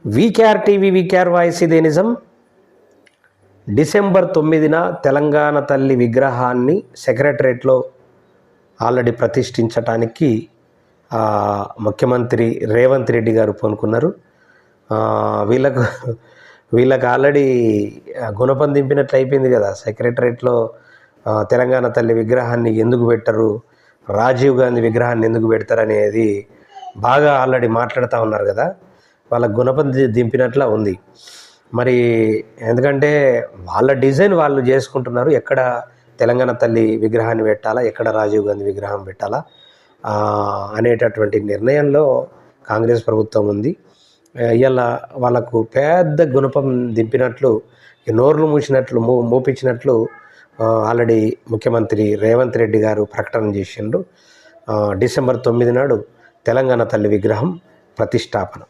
VKR TV VKR voice ఇదే నిజం. December 9న Telangana తల్లి విగ్రహాన్ని సెక్రటరేట్లో ఆల్రెడీ ప్రతిష్ఠించటానికి ముఖ్యమంత్రి రేవంత్ రెడ్డి గారు పూనుకున్నారు. వీళ్ళకు ఆల్రెడీ గుణపం దింపినట్లు అయిపోయింది కదా. సెక్రటరేట్లో తెలంగాణ తల్లి విగ్రహాన్ని ఎందుకు పెట్టరు, రాజీవ్ గాంధీ విగ్రహాన్ని ఎందుకు పెడతారు అనేది బాగా ఆల్రెడీ మాట్లాడుతూ ఉన్నారు కదా. వాళ్ళకు గుణపం దింపినట్లా ఉంది. మరి ఎందుకంటే వాళ్ళ డిజైన్ వాళ్ళు చేసుకుంటున్నారు. ఎక్కడ తెలంగాణ తల్లి విగ్రహాన్ని పెట్టాలా, ఎక్కడ రాజీవ్ గాంధీ విగ్రహం పెట్టాలా అనేటటువంటి నిర్ణయంలో కాంగ్రెస్ ప్రభుత్వం ఉంది. ఇలా వాళ్ళకు పెద్ద గుణపం దింపినట్లు, నోర్లు మూపించినట్లు ఆల్రెడీ ముఖ్యమంత్రి రేవంత్ రెడ్డి గారు ప్రకటన చేసిండ్రు. డిసెంబర్ 9 నాడు తెలంగాణ తల్లి విగ్రహం ప్రతిష్టాపన.